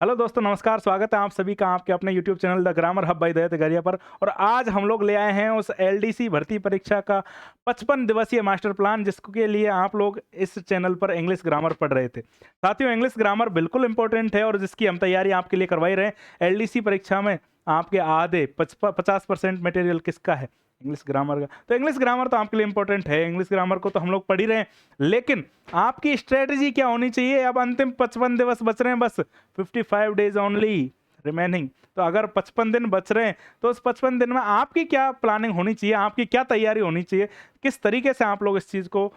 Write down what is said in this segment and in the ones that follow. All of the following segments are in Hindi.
हेलो दोस्तों, नमस्कार। स्वागत है आप सभी का आपके अपने YouTube channel the Grammar Hub by Daya Tagaria पर। और आज हम लोग ले आए हैं उस एलडीसी भर्ती परीक्षा का 55 दिवसीय मास्टर प्लान, जिसके लिए आप लोग इस चैनल पर इंग्लिश ग्रामर पढ़ रहे थे। साथियों, इंग्लिश ग्रामर बिल्कुल इंपॉर्टेंट है और जिसकी हम तैयारी आपके लिए करवाई रहे हैं। एलडीसी परीक्षा में आपके आधे 50% मटेरियल किसका है? इंग्लिश ग्रामर का। तो इंग्लिश ग्रामर तो आपके लिए इंपॉर्टेंट है, इंग्लिश ग्रामर को तो हम लोग पढ़ ही रहे हैं। लेकिन आपकी स्ट्रेटजी क्या होनी चाहिए? अब अंतिम 55 दिवस बच रहे हैं, बस 55 डेज ओनली रिमेनिंग। तो अगर 55 दिन बच रहे हैं तो उस 55 दिन में आपकी क्या प्लानिंग होनी चाहिए, आपकी क्या तैयारी होनी चाहिए, किस तरीके से आप लोग इस चीज़ को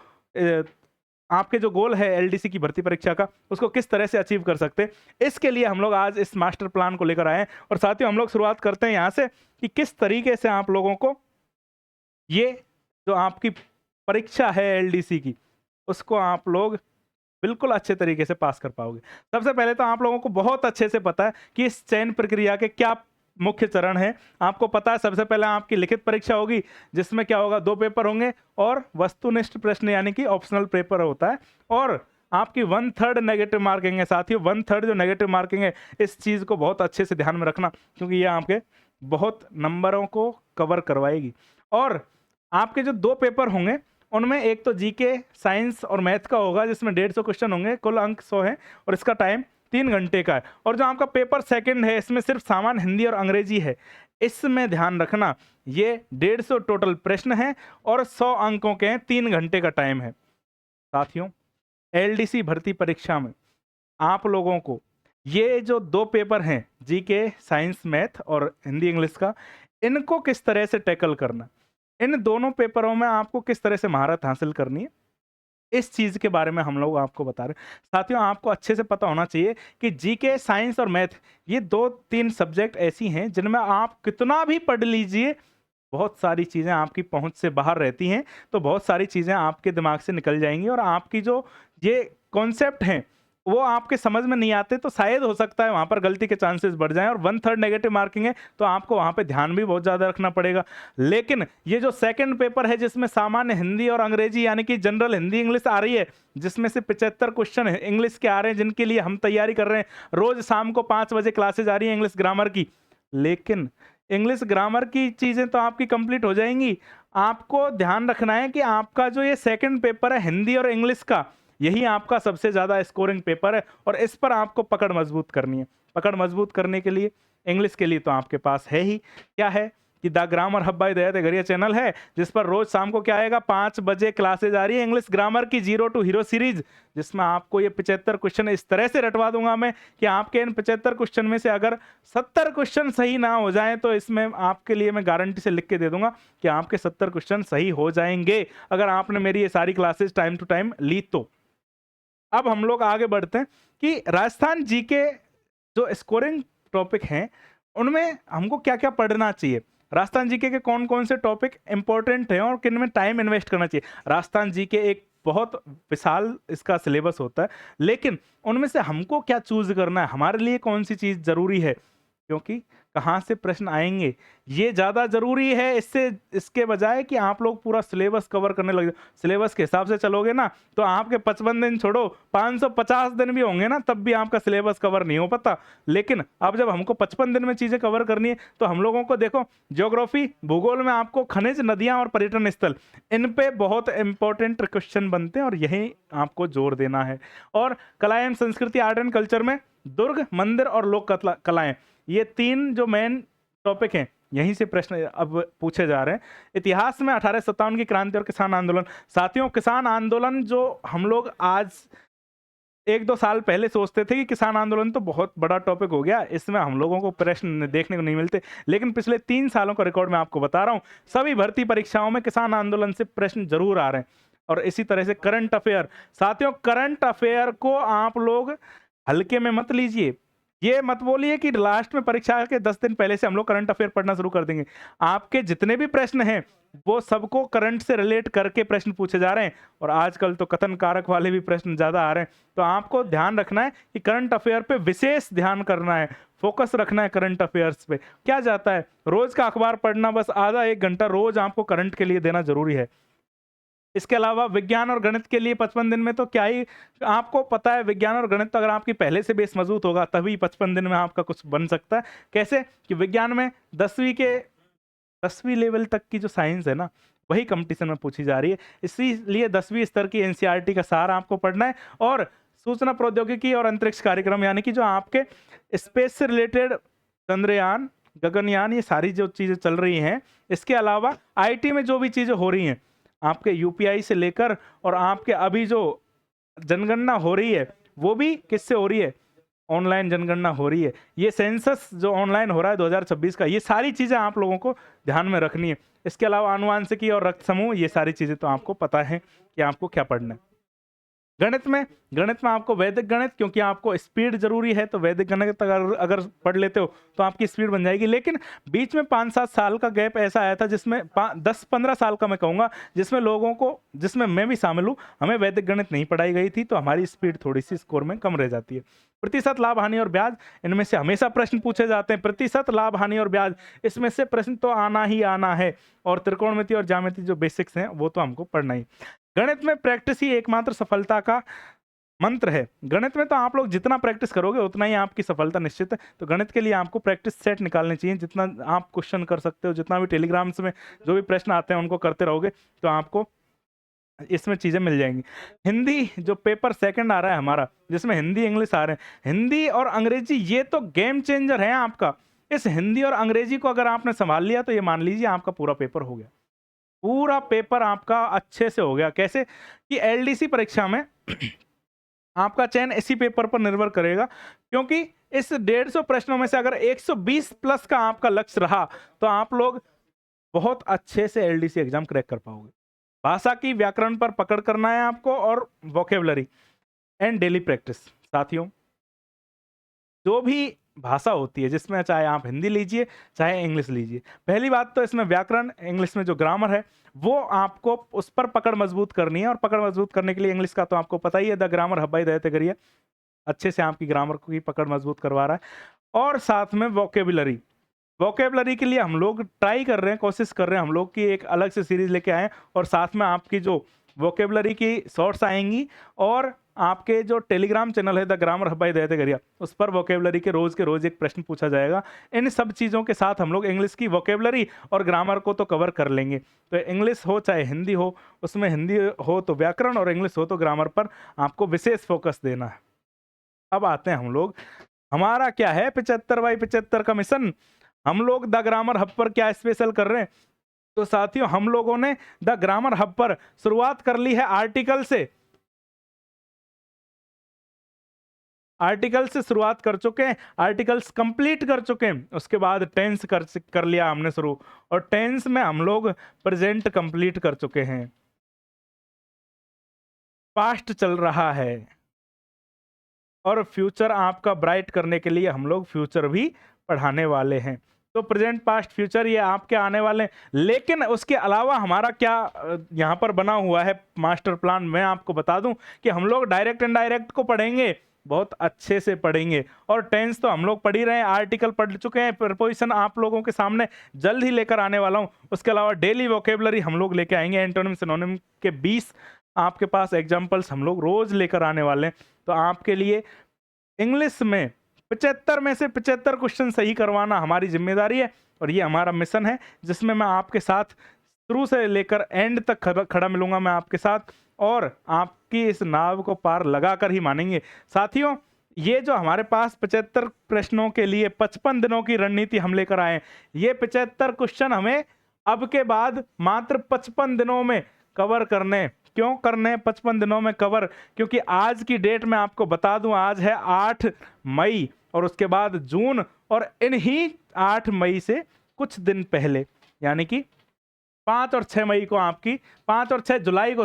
आपके जो गोल है एलडीसी की भर्ती परीक्षा का, उसको किस तरह से अचीव कर सकते हैं, इसके लिए हम लोग आज इस मास्टर प्लान को लेकर आए हैं। और साथियों, हम लोग शुरुआत करते हैं यहाँ से कि किस तरीके से आप लोगों को ये जो आपकी परीक्षा है एलडीसी की, उसको आप लोग बिल्कुल अच्छे तरीके से पास कर पाओगे। सबसे पहले तो आप लोगों को बहुत अच्छे से पता है कि इस चयन प्रक्रिया के क्या मुख्य चरण हैं। आपको पता है सबसे पहले आपकी लिखित परीक्षा होगी, जिसमें क्या होगा, 2 पेपर होंगे और वस्तुनिष्ठ प्रश्न यानी कि ऑप्शनल पेपर होता है। और आपकी 1/3 नेगेटिव मार्किंग है। साथियों, 1/3 जो नेगेटिव मार्किंग है, इस चीज़ को बहुत अच्छे से ध्यान में रखना, क्योंकि ये आपके बहुत नंबरों को कवर करवाएगी। और आपके जो 2 पेपर होंगे, उनमें एक तो जीके, साइंस और मैथ का होगा, जिसमें 150 क्वेश्चन होंगे, कुल अंक 100 हैं और इसका टाइम 3 घंटे का है। और जो आपका पेपर सेकंड है, इसमें सिर्फ सामान्य हिंदी और अंग्रेजी है। इसमें ध्यान रखना, ये 150 टोटल प्रश्न हैं और 100 अंकों के हैं, 3 घंटे का टाइम है। साथियों, एलडीसी भर्ती परीक्षा में आप लोगों को ये जो 2 पेपर हैं, जीके, साइंस, मैथ और हिंदी इंग्लिश का, इनको किस तरह से टैकल करना, इन दोनों पेपरों में आपको किस तरह से महारत हासिल करनी है, इस चीज़ के बारे में हम लोग आपको बता रहे हैं। साथियों, आपको अच्छे से पता होना चाहिए कि जीके, साइंस और मैथ, ये 2-3 सब्जेक्ट ऐसी हैं जिनमें आप कितना भी पढ़ लीजिए, बहुत सारी चीज़ें आपकी पहुँच से बाहर रहती हैं। तो बहुत सारी चीज़ें आपके दिमाग से निकल जाएँगी और आपकी जो ये कॉन्सेप्ट हैं, वो आपके समझ में नहीं आते, तो शायद हो सकता है वहाँ पर गलती के चांसेस बढ़ जाएँ। और 1/3 नेगेटिव मार्किंग है, तो आपको वहाँ पे ध्यान भी बहुत ज़्यादा रखना पड़ेगा। लेकिन ये जो सेकंड पेपर है, जिसमें सामान्य हिंदी और अंग्रेजी यानी कि जनरल हिंदी इंग्लिश आ रही है, जिसमें से 75 क्वेश्चन इंग्लिश के आ रहे हैं, जिनके लिए हम तैयारी कर रहे हैं। रोज़ शाम को 5 बजे क्लासेज आ रही हैं इंग्लिश ग्रामर की। लेकिन इंग्लिश ग्रामर की चीज़ें तो आपकी कंप्लीट हो जाएँगी। आपको ध्यान रखना है कि आपका जो ये सेकंड पेपर है हिंदी और इंग्लिश का, यही आपका सबसे ज़्यादा स्कोरिंग पेपर है और इस पर आपको पकड़ मजबूत करनी है। पकड़ मजबूत करने के लिए इंग्लिश के लिए तो आपके पास है ही, क्या है कि the Grammar Hub by Daya Tagaria channel है, जिस पर रोज़ शाम को क्या आएगा, 5 बजे क्लासेज आ रही है इंग्लिश ग्रामर की, जीरो टू हीरो सीरीज़, जिसमें आपको ये 75 क्वेश्चन इस तरह से रटवा दूँगा मैं कि आपके इन 75 क्वेश्चन में से अगर 70 क्वेश्चन सही ना हो जाएँ, तो इसमें आपके लिए मैं गारंटी से लिख के दे दूँगा कि आपके 70 क्वेश्चन सही हो जाएँगे, अगर आपने मेरी ये सारी क्लासेस टाइम टू टाइम ली तो। अब हम लोग आगे बढ़ते हैं कि राजस्थान जी के जो स्कोरिंग टॉपिक हैं, उनमें हमको क्या-क्या पढ़ना चाहिए। राजस्थान जीके के कौन-कौन से टॉपिक इंपॉर्टेंट हैं और किन में टाइम इन्वेस्ट करना चाहिए। राजस्थान जीके एक बहुत विशाल इसका सिलेबस होता है, लेकिन उनमें से हमको क्या चूज़ करना है, हमारे लिए कौन-सी चीज़ ज़रूरी है, क्योंकि कहाँ से प्रश्न आएँगे, ये ज़्यादा ज़रूरी है इससे इसके बजाय कि आप लोग पूरा सिलेबस कवर करने लग जाओ। सिलेबस के हिसाब से चलोगे ना, तो आपके 55 दिन छोड़ो, 550 दिन भी होंगे ना, तब भी आपका सिलेबस कवर नहीं हो पाता। लेकिन अब जब हमको 55 दिन में चीज़ें कवर करनी है, तो हम लोगों को देखो, ज्योग्राफी, भूगोल में आपको खनिज, नदियाँ और पर्यटन स्थल, इन पे बहुत इंपॉर्टेंट क्वेश्चन बनते हैं और यही आपको जोर देना है। और कला एवं संस्कृति, आर्ट एंड कल्चर में दुर्ग, मंदिर और लोक कलाएँ, ये 3 जो मेन टॉपिक हैं, यहीं से प्रश्न अब पूछे जा रहे हैं। इतिहास में 1857 की क्रांति और किसान आंदोलन। साथियों, किसान आंदोलन जो हम लोग आज 1-2 साल पहले सोचते थे कि किसान आंदोलन तो बहुत बड़ा टॉपिक हो गया, इसमें हम लोगों को प्रश्न देखने को नहीं मिलते। लेकिन पिछले 3 सालों का रिकॉर्ड मैं आपको बता रहा हूँ, सभी भर्ती परीक्षाओं में किसान आंदोलन से प्रश्न ज़रूर आ रहे हैं। और इसी तरह से करंट अफेयर। साथियों, करंट अफेयर को आप लोग हल्के में मत लीजिए। ये मत बोलिए कि लास्ट में परीक्षा के 10 दिन पहले से हम लोग करंट अफेयर पढ़ना शुरू कर देंगे। आपके जितने भी प्रश्न हैं, वो सबको करंट से रिलेट करके प्रश्न पूछे जा रहे हैं और आजकल तो कथन कारक वाले भी प्रश्न ज़्यादा आ रहे हैं। तो आपको ध्यान रखना है कि करंट अफेयर पे विशेष ध्यान करना है, फोकस रखना है करंट अफेयर्स पे। क्या जाता है, रोज़ का अखबार पढ़ना, बस आधा 1 घंटा रोज़ आपको करंट के लिए देना ज़रूरी है। इसके अलावा विज्ञान और गणित के लिए 55 दिन में तो क्या ही, आपको पता है विज्ञान और गणित तो अगर आपकी पहले से बेस मजबूत होगा तभी 55 दिन में आपका कुछ बन सकता है। कैसे कि विज्ञान में 10वीं लेवल तक की जो साइंस है ना, वही कंपटीशन में पूछी जा रही है, इसीलिए 10वीं स्तर की एनसीईआरटी का सारा आपको पढ़ना है। और सूचना प्रौद्योगिकी और अंतरिक्ष कार्यक्रम यानी कि जो आपके स्पेस से रिलेटेड चंद्रयान, गगनयान, ये सारी जो चीजें चल रही हैं, इसके अलावा आईटी में जो भी चीजें हो रही हैं, आपके यूपीआई से लेकर और आपके अभी जो जनगणना हो रही है वो भी किससे हो रही है, ऑनलाइन जनगणना हो रही है। ये सेंसस जो ऑनलाइन हो रहा है 2026 का, ये सारी चीजें आप लोगों को ध्यान में रखनी है। इसके अलावा आनुवांशिकी और रक्त समूह, ये सारी चीजें तो आपको पता है कि आपको क्या पढ़ना है। गणित में आपको वैदिक गणित, क्योंकि आपको स्पीड जरूरी है, तो वैदिक गणित अगर पढ़ लेते हो तो आपकी स्पीड बन जाएगी। लेकिन बीच में 5-7 साल का गैप ऐसा आया था जिसमें 10-15 साल का मैं कहूँगा, जिसमें लोगों को, जिसमें मैं भी शामिल हूँ, हमें वैदिक गणित नहीं पढ़ाई गई थी, तो हमारी स्पीड थोड़ी सी स्कोर में कम रह जाती है। प्रतिशत, लाभ, हानि और ब्याज, इनमें से हमेशा प्रश्न पूछे जाते हैं। प्रतिशत, लाभ, हानि और ब्याज, इसमें से प्रश्न तो आना ही आना है। और त्रिकोणमिति और ज्यामिति जो बेसिक्स हैं वो तो हमको पढ़ना ही। गणित में प्रैक्टिस ही एकमात्र सफलता का मंत्र है। गणित में तो आप लोग जितना प्रैक्टिस करोगे उतना ही आपकी सफलता निश्चित है। तो गणित के लिए आपको प्रैक्टिस सेट निकालने चाहिए, जितना आप क्वेश्चन कर सकते हो, जितना भी टेलीग्राम्स में जो भी प्रश्न आते हैं उनको करते रहोगे तो आपको इसमें चीजें मिल जाएंगी। हिंदी जो पेपर सेकंड आ रहा है हमारा, जिसमें हिंदी इंग्लिश आ रहे हैं, हिंदी और अंग्रेजी ये तो गेम चेंजर है आपका। इस हिंदी और अंग्रेजी को अगर आपने संभाल लिया तो ये मान लीजिए आपका पूरा पेपर हो गया, पूरा पेपर आपका अच्छे से हो गया। कैसे कि एलडीसी परीक्षा में आपका चयन इसी पेपर पर निर्भर करेगा, क्योंकि इस 150 प्रश्नों में से अगर 120 प्लस का आपका लक्ष्य रहा तो आप लोग बहुत अच्छे से एलडीसी एग्जाम क्रैक कर पाओगे। भाषा की, व्याकरण पर पकड़ करना है आपको, और वोकेबलरी एंड डेली प्रैक्टिस। साथियों, जो भी भाषा होती है, जिसमें चाहे आप हिंदी लीजिए चाहे इंग्लिश लीजिए, पहली बात तो इसमें व्याकरण, इंग्लिश में जो ग्रामर है वो आपको उस पर पकड़ मजबूत करनी है। और पकड़ मजबूत करने के लिए इंग्लिश का तो आपको पता ही है, द ग्रामर हब बाय दयाते गरिया अच्छे से आपकी ग्रामर की पकड़ मजबूत करवा रहा है। और साथ में वोकेबलरी के लिए हम लोग ट्राई कर रहे हैं, कोशिश कर रहे हैं हम लोग कि एक अलग से सीरीज लेके आए, और साथ में आपकी जो वोकेबलरी की शॉर्ट्स आएंगी, और आपके जो टेलीग्राम चैनल है द ग्रामर हब बाय दयाते गरिया, उस पर वोकेबलरी के रोज एक प्रश्न पूछा जाएगा। इन सब चीज़ों के साथ हम लोग इंग्लिश की वोकेबलरी और ग्रामर को तो कवर कर लेंगे। तो इंग्लिश हो चाहे हिंदी हो, उसमें हिंदी हो तो व्याकरण और इंग्लिश हो तो ग्रामर पर आपको विशेष फोकस देना है। अब आते हैं हम लोग, हमारा क्या है 75/75 का मिशन। हम लोग द ग्रामर हब पर क्या स्पेशल कर रहे हैं, तो साथियों हम लोगों ने द ग्रामर हब पर शुरुआत कर ली है आर्टिकल से। आर्टिकल से शुरुआत कर चुके हैं, आर्टिकल्स कंप्लीट कर चुके हैं। उसके बाद टेंस कर लिया हमने शुरू, और टेंस में हम लोग प्रेजेंट कंप्लीट कर चुके हैं। पास्ट चल रहा है, और फ्यूचर आपका ब्राइट करने के लिए हम लोग फ्यूचर भी पढ़ाने वाले हैं। तो प्रेजेंट, पास्ट, फ्यूचर ये आपके आने वाले हैं। लेकिन उसके अलावा हमारा क्या यहाँ पर बना हुआ है मास्टर प्लान, मैं आपको बता दूं कि हम लोग डायरेक्ट इनडायरेक्ट को पढ़ेंगे, बहुत अच्छे से पढ़ेंगे। और टेंस तो हम लोग पढ़ ही रहे हैं, आर्टिकल पढ़ चुके हैं, प्रपोजिशन आप लोगों के सामने जल्द ही लेकर आने वाला हूं। उसके अलावा डेली वोकेबलरी हम लोग लेके आएंगे, एंटोनिम सिनोनिम के 20 आपके पास एग्जाम्पल्स हम लोग रोज लेकर आने वाले हैं। तो आपके लिए इंग्लिश में 75 में से 75 क्वेश्चन सही करवाना हमारी जिम्मेदारी है, और ये हमारा मिशन है, जिसमें मैं आपके साथ शुरू से लेकर एंड तक खड़ा मिलूंगा मैं आपके साथ, और आपकी इस नाव को पार लगाकर ही मानेंगे। साथियों, ये जो हमारे पास 75 प्रश्नों के लिए 55 दिनों की रणनीति हम लेकर आए, ये 75 क्वेश्चन हमें अब के बाद मात्र 55 दिनों में कवर करने। क्यों करने 55 दिनों में कवर? क्योंकि आज की डेट में आपको बता दूं, आज है 8 मई, और उसके बाद जून, और इन्हीं 8 मई से कुछ दिन पहले यानी कि 5 और 6 मई को आपकी 5 और 6 जुलाई को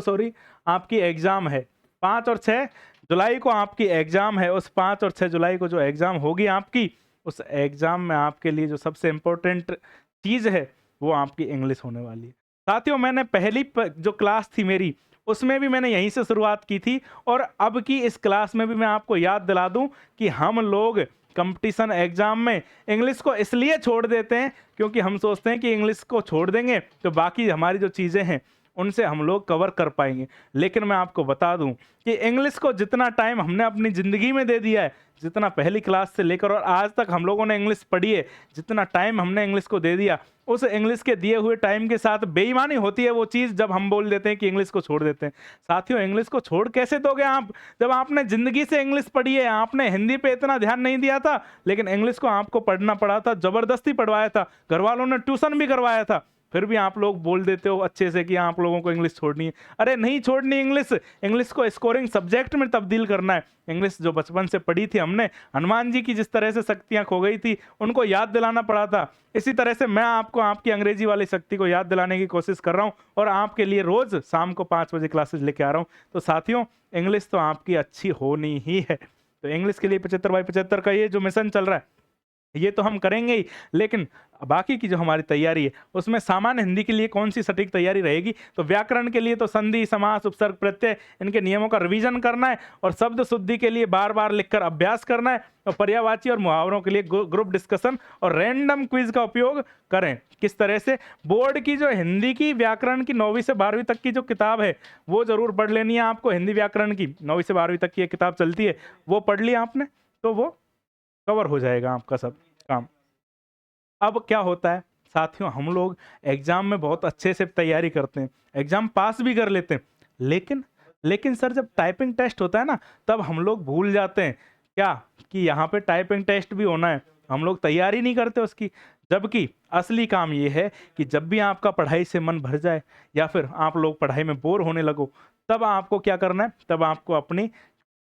आपकी एग्जाम है। 5 और 6 जुलाई को आपकी एग्जाम है। उस 5 और 6 जुलाई को जो एग्जाम होगी आपकी, उस एग्जाम में आपके लिए जो सबसे इंपॉर्टेंट चीज है वो आपकी इंग्लिश होने वाली है। साथियों, मैंने पहली जो क्लास थी मेरी, उसमें भी मैंने यहीं से शुरुआत की थी, और अब की इस क्लास में भी मैं आपको याद दिला दूं कि हम लोग कंपटीशन एग्जाम में इंग्लिश को इसलिए छोड़ देते हैं क्योंकि हम सोचते हैं कि इंग्लिश को छोड़ देंगे तो बाकी हमारी जो चीज़ें हैं उनसे हम लोग कवर कर पाएंगे। लेकिन मैं आपको बता दूं कि इंग्लिश को जितना टाइम हमने अपनी ज़िंदगी में दे दिया है, जितना पहली क्लास से लेकर और आज तक हम लोगों ने इंग्लिश पढ़ी है, जितना टाइम हमने इंग्लिश को दे दिया, उस इंग्लिश के दिए हुए टाइम के साथ बेईमानी होती है वो चीज़ जब हम बोल देते हैं कि इंग्लिश को छोड़ देते हैं। साथियों, इंग्लिश को छोड़ कैसे दोगे आप, जब आपने ज़िंदगी से इंग्लिश पढ़ी है। आपने हिंदी पे इतना ध्यान नहीं दिया था, लेकिन इंग्लिश को आपको पढ़ना पड़ा था, ज़बरदस्ती पढ़वाया था, घर वालों ने ट्यूशन भी करवाया था, फिर भी आप लोग बोल देते हो अच्छे से कि आप लोगों को इंग्लिश छोड़नी है। अरे नहीं छोड़नी इंग्लिश, इंग्लिश को स्कोरिंग सब्जेक्ट में तब्दील करना है। इंग्लिश जो बचपन से पढ़ी थी हमने, हनुमान जी की जिस तरह से शक्तियां खो गई थी उनको याद दिलाना पड़ा था, इसी तरह से मैं आपको आपकी अंग्रेजी वाली शक्ति को याद दिलाने की कोशिश कर रहा हूं और आपके लिए रोज शाम को 5 बजे क्लासेस लेके आ रहा हूं। तो साथियों, इंग्लिश तो आपकी अच्छी होनी ही है। तो इंग्लिश के लिए 75 बाई 75 का ये जो मिशन चल रहा है, ये तो हम करेंगे ही, लेकिन बाकी की जो हमारी तैयारी है उसमें सामान्य हिंदी के लिए कौन सी सटीक तैयारी रहेगी। तो व्याकरण के लिए तो संधि, समास, उपसर्ग, प्रत्यय, इनके नियमों का रिवीजन करना है और शब्द शुद्धि के लिए बार बार लिखकर अभ्यास करना है और पर्यायवाची और मुहावरों के लिए ग्रुप डिस्कशन और रैंडम क्विज का उपयोग करें। किस तरह से, बोर्ड की जो हिंदी की व्याकरण की 9वीं से 12वीं तक की जो किताब है वो जरूर पढ़ लेनी है आपको। हिंदी व्याकरण की 9वीं से 12वीं तक की एक किताब चलती है, वो पढ़ लिया आपने तो वो कवर हो जाएगा आपका सब काम। अब क्या होता है साथियों, हम लोग एग्जाम में बहुत अच्छे से तैयारी करते हैं, एग्जाम पास भी कर लेते हैं, लेकिन सर जब टाइपिंग टेस्ट होता है ना, तब हम लोग भूल जाते हैं क्या कि यहाँ पे टाइपिंग टेस्ट भी होना है। हम लोग तैयारी नहीं करते उसकी, जबकि असली काम ये है कि जब भी आपका पढ़ाई से मन भर जाए या फिर आप लोग पढ़ाई में बोर होने लगो, तब आपको क्या करना है, तब आपको अपनी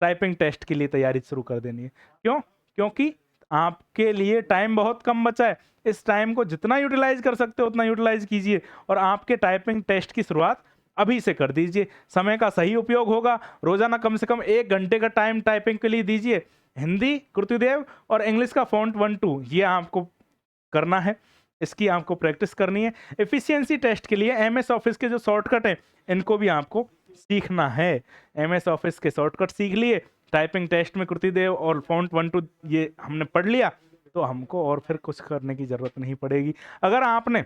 टाइपिंग टेस्ट के लिए तैयारी शुरू कर देनी है। क्यों? क्योंकि आपके लिए टाइम बहुत कम बचा है। इस टाइम को जितना यूटिलाइज कर सकते हो उतना यूटिलाइज कीजिए और आपके टाइपिंग टेस्ट की शुरुआत अभी से कर दीजिए। समय का सही उपयोग होगा, रोजाना कम से कम 1 घंटे का टाइम टाइपिंग के लिए दीजिए। हिंदी कृतिदेव और इंग्लिश का फॉन्ट 1-2 ये आपको करना है, इसकी आपको प्रैक्टिस करनी है। एफिशिएंसी टेस्ट के लिए एमएस ऑफिस के जो शॉर्टकट हैं इनको भी आपको सीखना है। एमएस ऑफिस के शॉर्टकट सीख लिए, टाइपिंग टेस्ट में कृतिदेव और फॉन्ट 1-2 ये हमने पढ़ लिया, तो हमको और फिर कुछ करने की जरूरत नहीं पड़ेगी। अगर आपने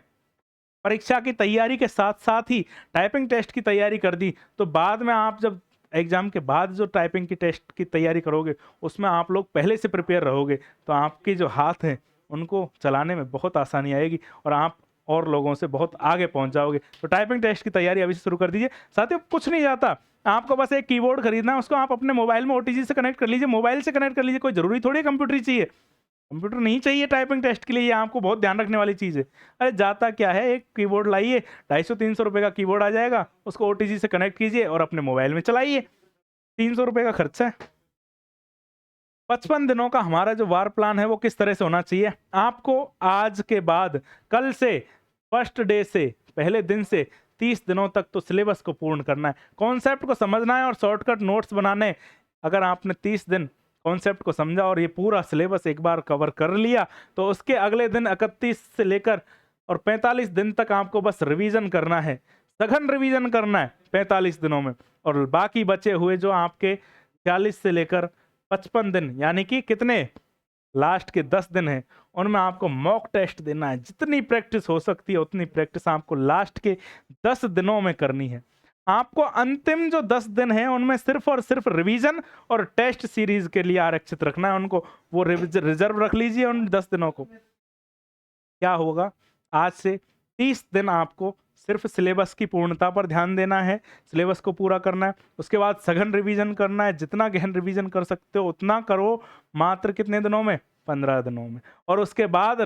परीक्षा की तैयारी के साथ साथ ही टाइपिंग टेस्ट की तैयारी कर दी, तो बाद में आप जब एग्जाम के बाद जो टाइपिंग की टेस्ट की तैयारी करोगे उसमें आप लोग पहले से प्रिपेयर रहोगे, तो आपके जो हाथ हैं उनको चलाने में बहुत आसानी आएगी और आप और लोगों से बहुत आगे पहुंच जाओगे। तो टाइपिंग टेस्ट की तैयारी अभी से शुरू कर दीजिए। साथियों, कुछ नहीं जाता, आपको बस एक कीबोर्ड खरीदना है, उसको आप अपने मोबाइल में ओटीजी से कनेक्ट कर लीजिए, मोबाइल से कनेक्ट कर लीजिए। कोई जरूरी थोड़ी कंप्यूटर ही चाहिए, कंप्यूटर नहीं चाहिए टाइपिंग टेस्ट के लिए, ये आपको बहुत ध्यान रखने वाली चीज़ है। अरे जाता क्या है, एक कीबोर्ड लाइए, 250-300 रुपये का कीबोर्ड आ जाएगा, उसको ओटीजी से कनेक्ट कीजिए और अपने मोबाइल में चलाइए। 300 रुपये का खर्चा है। 55 दिनों का हमारा जो वार प्लान है वो किस तरह से होना चाहिए, आपको आज के बाद कल से फर्स्ट डे से पहले दिन से 30 दिनों तक तो सिलेबस को पूर्ण करना है, कॉन्सेप्ट को समझना है और शॉर्टकट नोट्स बनाने। अगर आपने 30 दिन कॉन्सेप्ट को समझा और ये पूरा सिलेबस एक बार कवर कर लिया, तो उसके अगले दिन 31 से लेकर और 45 दिन तक आपको बस रिवीजन करना है, सघन रिवीजन करना है 45 दिनों में। और बाकी बचे हुए जो आपके 40 से लेकर 55 दिन, यानी कि कितने, लास्ट के 10 दिन हैं, उनमें आपको मॉक टेस्ट देना है। जितनी प्रैक्टिस हो सकती है उतनी प्रैक्टिस आपको लास्ट के 10 दिनों में करनी है। आपको अंतिम जो 10 दिन हैं उनमें सिर्फ और सिर्फ रिवीजन और टेस्ट सीरीज के लिए आरक्षित रखना है उनको, वो रिजर्व रख लीजिए उन 10 दिनों को। क्या होगा, आज से 30 दिन आपको सिर्फ सिलेबस की पूर्णता पर ध्यान देना है, सिलेबस को पूरा करना है। उसके बाद सघन रिवीजन करना है, जितना गहन रिवीजन कर सकते हो उतना करो, मात्र कितने दिनों में, 15 दिनों में। और उसके बाद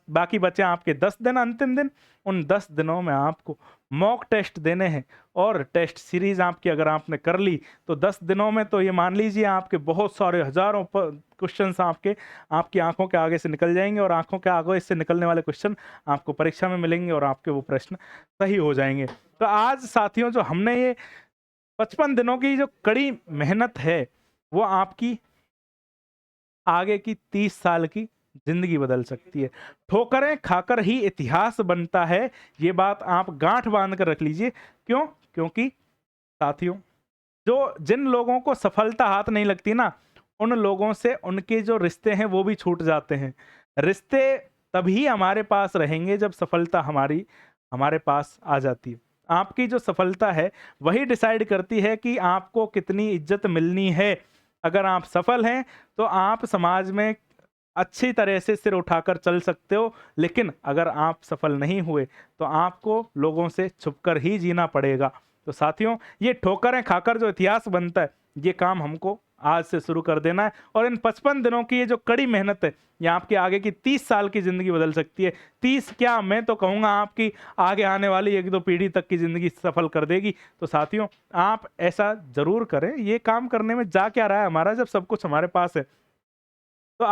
बाकी बचे आपके 10 दिन, अंतिम दिन, उन 10 दिनों में आपको मॉक टेस्ट देने हैं और टेस्ट सीरीज आपकी अगर आपने कर ली तो 10 दिनों में तो ये मान लीजिए आपके बहुत सारे हजारों क्वेश्चंस आपकी आंखों के आगे से निकल जाएंगे और आंखों के आगे से निकलने वाले क्वेश्चन आपको परीक्षा में मिलेंगे और आपके वो प्रश्न सही हो जाएंगे। तो आज साथियों, जो हमने ये 55 दिनों की जो कड़ी मेहनत है वो आपकी आगे की 30 साल की जिंदगी बदल सकती है। ठोकरें खाकर ही इतिहास बनता है, ये बात आप गांठ बांध कर रख लीजिए। क्यों? क्योंकि साथियों, जिन लोगों को सफलता हाथ नहीं लगती ना, उन लोगों से उनके जो रिश्ते हैं वो भी छूट जाते हैं। रिश्ते तभी हमारे पास रहेंगे जब सफलता हमारे पास आ जाती है। आपकी जो सफलता है वही डिसाइड करती है कि आपको कितनी इज्जत मिलनी है। अगर आप सफल हैं तो आप समाज में अच्छी तरह से सिर उठाकर चल सकते हो, लेकिन अगर आप सफल नहीं हुए तो आपको लोगों से छुपकर ही जीना पड़ेगा। तो साथियों, ये ठोकरें खाकर जो इतिहास बनता है, ये काम हमको आज से शुरू कर देना है। और इन 55 दिनों की ये जो कड़ी मेहनत है, ये आपकी आगे की 30 साल की ज़िंदगी बदल सकती है। 30 क्या, मैं तो कहूँगा आपकी आगे आने वाली 1-2 पीढ़ी तक की ज़िंदगी सफल कर देगी। तो साथियों, आप ऐसा ज़रूर करें। ये काम करने में जा क्या रहा है हमारा, जब सब कुछ हमारे पास है। तो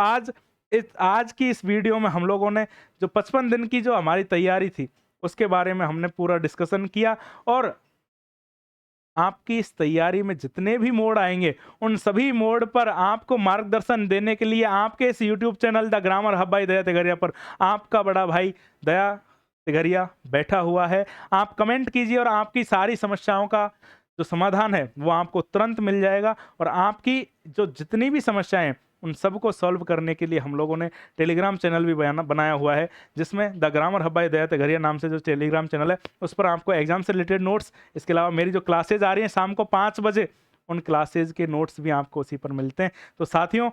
आज की इस वीडियो में हम लोगों ने जो 55 दिन की जो हमारी तैयारी थी, उसके बारे में हमने पूरा डिस्कशन किया। और आपकी इस तैयारी में जितने भी मोड़ आएँगे, उन सभी मोड़ पर आपको मार्गदर्शन देने के लिए आपके इस YouTube channel the Grammar Hub by Daya Tigaria पर आपका बड़ा भाई दया तिगरिया बैठा हुआ है। आप कमेंट कीजिए और आपकी सारी समस्याओं का जो समाधान है, वो आपको तुरंत मिल जाएगा। और आपकी जो जितनी भी समस्याएँ हैं, उन सबको सॉल्व करने के लिए हम लोगों ने टेलीग्राम चैनल भी बनाया हुआ है, जिसमें the Grammar Hub by Daya Tigaria नाम से जो टेलीग्राम चैनल है, उस पर आपको एग्जाम से रिलेटेड नोट्स, इसके अलावा मेरी जो क्लासेज आ रही हैं शाम को 5 बजे, उन क्लासेज के नोट्स भी आपको उसी पर मिलते हैं। तो साथियों,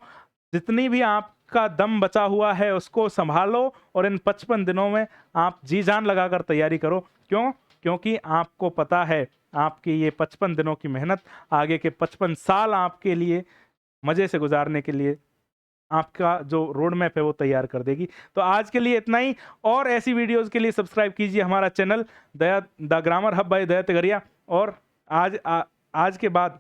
जितनी भी आपका दम बचा हुआ है उसको संभालो और इन 55 दिनों में आप जी जान लगाकर तैयारी करो। क्यों? क्योंकि आपको पता है आपकी ये 55 दिनों की मेहनत आगे के 55 साल आपके लिए मज़े से गुजारने के लिए आपका जो रोड मैप है वो तैयार कर देगी। तो आज के लिए इतना ही। और ऐसी वीडियोस के लिए सब्सक्राइब कीजिए हमारा channel the Grammar Hub by Daya Tigaria. और आज के बाद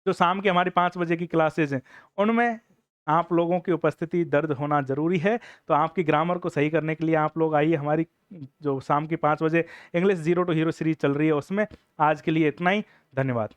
जो शाम के हमारी 5 बजे की क्लासेज हैं, उनमें आप लोगों की उपस्थिति दर्ज होना ज़रूरी है। तो आपकी ग्रामर को सही करने के लिए आप लोग आइए, हमारी जो शाम की 5 बजे इंग्लिश 0 टू हीरो सीरीज चल रही है उसमें। आज के लिए इतना ही। धन्यवाद।